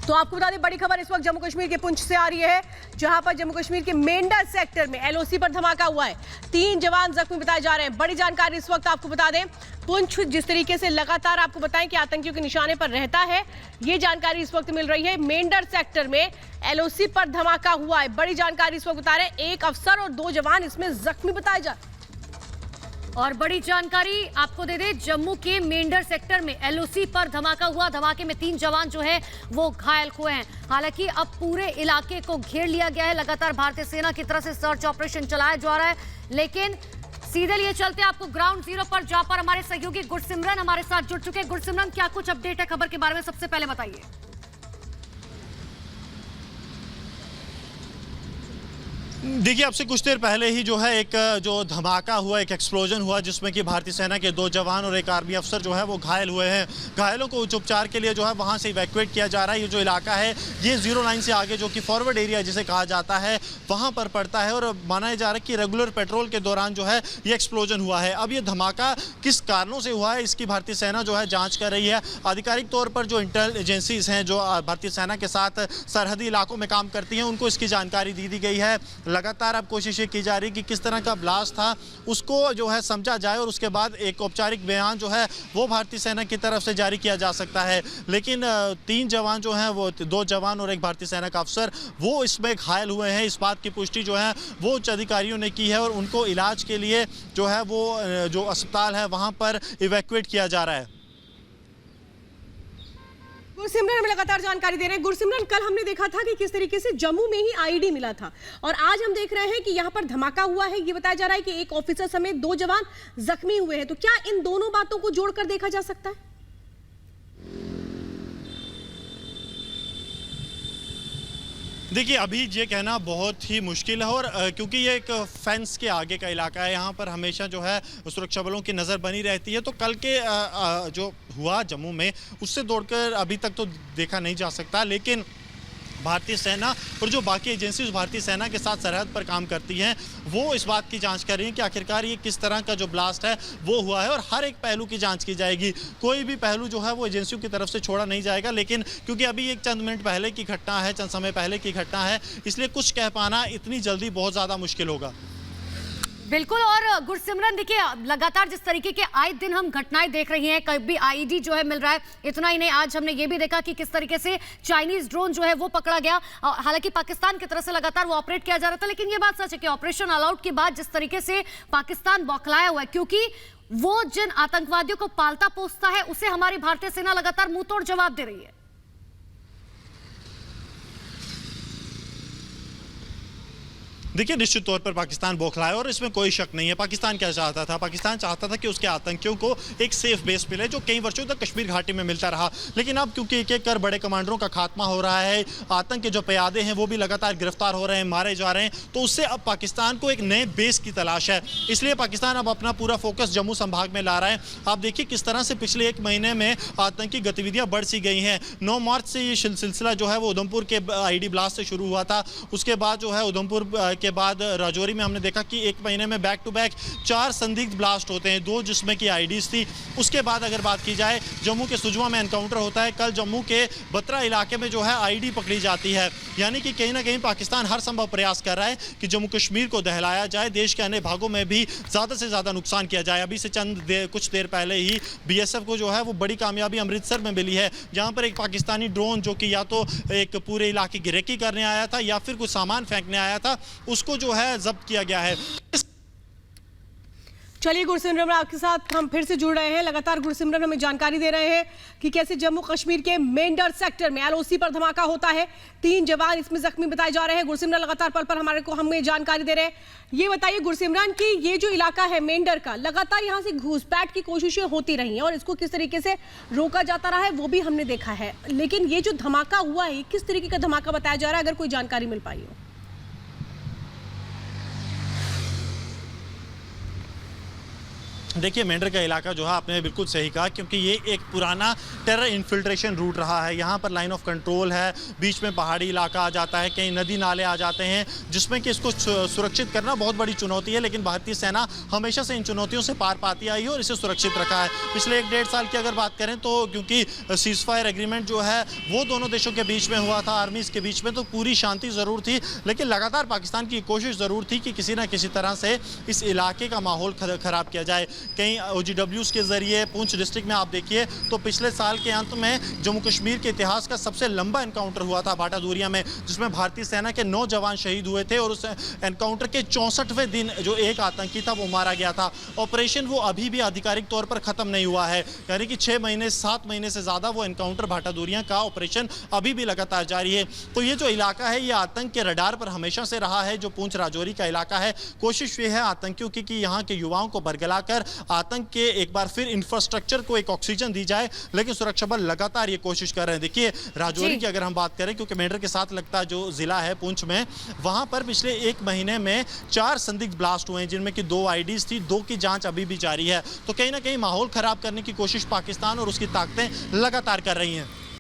तो आपको बता दें, बड़ी खबर इस वक्त जम्मू कश्मीर के पुंछ से आ रही है, जहां पर जम्मू कश्मीर के मेंढर सेक्टर में एलओसी पर धमाका हुआ है। 3 जवान जख्मी बताए जा रहे हैं। बड़ी जानकारी इस वक्त आपको बता दें, पुंछ जिस तरीके से लगातार आपको बताएं कि आतंकियों के निशाने पर रहता है, ये जानकारी इस वक्त मिल रही है। मेंढर सेक्टर में एलओसी पर धमाका हुआ है। बड़ी जानकारी इस वक्त बता रहे हैं, 1 अफसर और 2 जवान इसमें जख्मी बताए जा रहे हैं। और बड़ी जानकारी आपको दे दें, जम्मू के मेंढर सेक्टर में एलओसी पर धमाका हुआ। धमाके में 3 जवान जो है वो घायल हुए हैं। हालांकि अब पूरे इलाके को घेर लिया गया है। लगातार भारतीय सेना की तरफ से सर्च ऑपरेशन चलाया जा रहा है। लेकिन सीधे लिए चलते हैं आपको ग्राउंड जीरो पर, जहां पर हमारे सहयोगी गुरसिमरन हमारे साथ जुड़ चुके हैं। गुरसिमरन, क्या कुछ अपडेट है खबर के बारे में, सबसे पहले बताइए। देखिए, अब से कुछ देर पहले ही जो है एक जो धमाका हुआ, एक एक्सप्लोजन हुआ, जिसमें कि भारतीय सेना के 2 जवान और 1 आर्मी अफसर जो है वो घायल हुए हैं। घायलों को उच्च उपचार के लिए जो है वहां से इवैक्यूएट किया जा रहा है। ये जो इलाका है ये 0 लाइन से आगे, जो कि फॉरवर्ड एरिया जिसे कहा जाता है, वहां पर पड़ता है। और माना जा रहा है कि रेगुलर पेट्रोल के दौरान जो है ये एक्सप्लोजन हुआ है। अब ये धमाका किस कारणों से हुआ है, इसकी भारतीय सेना जो है जाँच कर रही है। आधिकारिक तौर पर जो इंटेल एजेंसीज हैं जो भारतीय सेना के साथ सरहदी इलाकों में काम करती हैं, उनको इसकी जानकारी दी गई है। लगातार अब कोशिश की जा रही कि किस तरह का ब्लास्ट था उसको जो है समझा जाए, और उसके बाद एक औपचारिक बयान जो है वो भारतीय सेना की तरफ से जारी किया जा सकता है। लेकिन 3 जवान जो हैं, वो 2 जवान और 1 भारतीय सेना का अफसर, वो इसमें घायल हुए हैं। इस बात की पुष्टि जो है वो उच्च अधिकारियों ने की है, और उनको इलाज के लिए जो है वो जो अस्पताल है वहाँ पर इवैक्यूएट किया जा रहा है। गुरसिमरन हमें लगातार जानकारी दे रहे हैं। गुरसिमरन, कल हमने देखा था कि किस तरीके से जम्मू में ही आईईडी मिला था, और आज हम देख रहे हैं कि यहाँ पर धमाका हुआ है। ये बताया जा रहा है कि 1 ऑफिसर समेत 2 जवान जख्मी हुए हैं। तो क्या इन दोनों बातों को जोड़कर देखा जा सकता है? देखिए, अभी ये कहना बहुत ही मुश्किल है, और क्योंकि ये एक फेंस के आगे का इलाका है, यहाँ पर हमेशा जो है सुरक्षा बलों की नज़र बनी रहती है। तो कल के जो हुआ जम्मू में, उससे दौड़कर अभी तक तो देखा नहीं जा सकता। लेकिन भारतीय सेना और जो बाकी एजेंसीज भारतीय सेना के साथ सरहद पर काम करती हैं, वो इस बात की जांच कर रही हैं कि आखिरकार ये किस तरह का जो ब्लास्ट है वो हुआ है, और हर एक पहलू की जांच की जाएगी। कोई भी पहलू जो है वो एजेंसियों की तरफ से छोड़ा नहीं जाएगा। लेकिन क्योंकि अभी एक चंद मिनट पहले की घटना है, चंद समय पहले की घटना है, इसलिए कुछ कह पाना इतनी जल्दी बहुत ज़्यादा मुश्किल होगा। बिल्कुल। और गुरसिमरन, देखिए, लगातार जिस तरीके के आए दिन हम घटनाएं देख रही हैं, कभी आईईडी जो है मिल रहा है, इतना ही नहीं, आज हमने ये भी देखा कि किस तरीके से चाइनीज ड्रोन जो है वो पकड़ा गया। हालांकि पाकिस्तान की तरफ से लगातार वो ऑपरेट किया जा रहा था, लेकिन ये बात सच है कि ऑपरेशन ऑल आउट के बाद जिस तरीके से पाकिस्तान बौखलाया हुआ है, क्योंकि वो जिन आतंकवादियों को पालता पोसता है उसे हमारी भारतीय सेना लगातार मुंह तोड़ जवाब दे रही है। देखिए, निश्चित तौर पर पाकिस्तान बौखलाया, और इसमें कोई शक नहीं है। पाकिस्तान क्या चाहता था? पाकिस्तान चाहता था कि उसके आतंकियों को एक सेफ बेस मिले, जो कई वर्षों तक कश्मीर घाटी में मिलता रहा। लेकिन अब क्योंकि एक एक कर बड़े कमांडरों का खात्मा हो रहा है, आतंक के जो प्यादे हैं वो भी लगातार गिरफ्तार हो रहे हैं, मारे जा रहे हैं, तो उससे अब पाकिस्तान को एक नए बेस की तलाश है। इसलिए पाकिस्तान अब अपना पूरा फोकस जम्मू संभाग में ला रहा है। आप देखिए किस तरह से पिछले 1 महीने में आतंकी गतिविधियां बढ़ सी गई हैं। 9 मार्च से ये सिलसिला जो है वो उधमपुर के आईडी ब्लास्ट से शुरू हुआ था। उसके बाद जो है उधमपुर के बाद राजौरी में हमने देखा कि 1 महीने में बैक टू बैक 4 संदिग्ध ब्लास्ट होते हैं, 2 जिसमें कि आईडीज थी। उसके बाद अगर बात की जाए, जम्मू के सुजवा में एनकाउंटर होता है। कल जम्मू के बत्रा इलाके में जो है आईडी पकड़ी जाती है। यानी कि कहीं ना कहीं पाकिस्तान हर संभव प्रयास कर रहा है कि जम्मू कश्मीर को दहलाया जाए, देश के अन्य भागों में भी ज़्यादा से ज़्यादा नुकसान किया जाए। अभी से कुछ देर पहले ही बीएसएफ को जो है वो बड़ी कामयाबी अमृतसर में मिली है, जहाँ पर एक पाकिस्तानी ड्रोन जो कि या तो एक पूरे इलाके की रेकी करने आया था या फिर कुछ सामान फेंकने आया था, उसको जो है जब्त किया गया है। चलिए गुरसिमरन, आपके साथ हम फिर से जुड़ रहे हैं। लगातार गुरसिमरन हमें जानकारी दे रहे हैं कि कैसे जम्मू कश्मीर के मेंढर सेक्टर में एलओसी पर धमाका होता है। 3 जवान इसमें जख्मी बताए जा रहे हैं। गुरसिमरन लगातार पल पर हमें जानकारी दे रहे हैं। ये बताइए गुरसिमरन कि ये जो इलाका है मेंढर का, लगातार यहाँ से घुसपैठ की कोशिशें होती रही हैं, और इसको किस तरीके से रोका जाता रहा है वो भी हमने देखा है। लेकिन ये जो धमाका हुआ है, किस तरीके का धमाका बताया जा रहा है, अगर कोई जानकारी मिल पाई हो? देखिए मेंढर का इलाका जो है आपने बिल्कुल सही कहा, क्योंकि ये एक पुराना टेरर इन्फिल्ट्रेशन रूट रहा है। यहाँ पर लाइन ऑफ कंट्रोल है, बीच में पहाड़ी इलाका आ जाता है, कहीं नदी नाले आ जाते हैं, जिसमें कि इसको सुरक्षित करना बहुत बड़ी चुनौती है। लेकिन भारतीय सेना हमेशा से इन चुनौतियों से पार पाती आई है और इसे सुरक्षित रखा है। पिछले 1-1.5 साल की अगर बात करें तो क्योंकि सीज फायर एग्रीमेंट जो है वो दोनों देशों के बीच में हुआ था, आर्मीज के बीच में, तो पूरी शांति ज़रूर थी। लेकिन लगातार पाकिस्तान की कोशिश ज़रूर थी कि किसी ना किसी तरह से इस इलाके का माहौल खराब किया जाए। कहीं OGWs के जरिए पुंछ डिस्ट्रिक्ट में आप देखिए तो पिछले साल के अंत में जम्मू कश्मीर के इतिहास का सबसे लंबा एनकाउंटर हुआ था भाटा दूरिया में, जिसमें भारतीय सेना के 9 जवान शहीद हुए थे और उस एनकाउंटर के 64वें दिन जो एक आतंकी था वो मारा गया था। ऑपरेशन वो अभी भी आधिकारिक तौर पर खत्म नहीं हुआ है, यानी कि 6 महीने 7 महीने से ज़्यादा वो एनकाउंटर भाटा दूरिया का ऑपरेशन अभी भी लगातार जारी है। तो ये जो इलाका है ये आतंक के रडार पर हमेशा से रहा है, जो पुंछ राजौरी का इलाका है। कोशिश ये है आतंकियों की कि यहाँ के युवाओं को बरगलाकर आतंक के एक बार फिर इंफ्रास्ट्रक्चर को एक ऑक्सीजन दी जाए, लेकिन सुरक्षा बल लगातार ये कोशिश कर रहे हैं। देखिए राजौरी की अगर हम बात करें, क्योंकि मेंढर के साथ लगता जो जिला है पुंछ में, वहां पर पिछले 1 महीने में 4 संदिग्ध ब्लास्ट हुए हैं, जिनमें कि 2 आईडीज थी, 2 की जांच अभी भी जारी है। तो कहीं ना कहीं माहौल खराब करने की कोशिश पाकिस्तान और उसकी ताकतें लगातार कर रही हैं।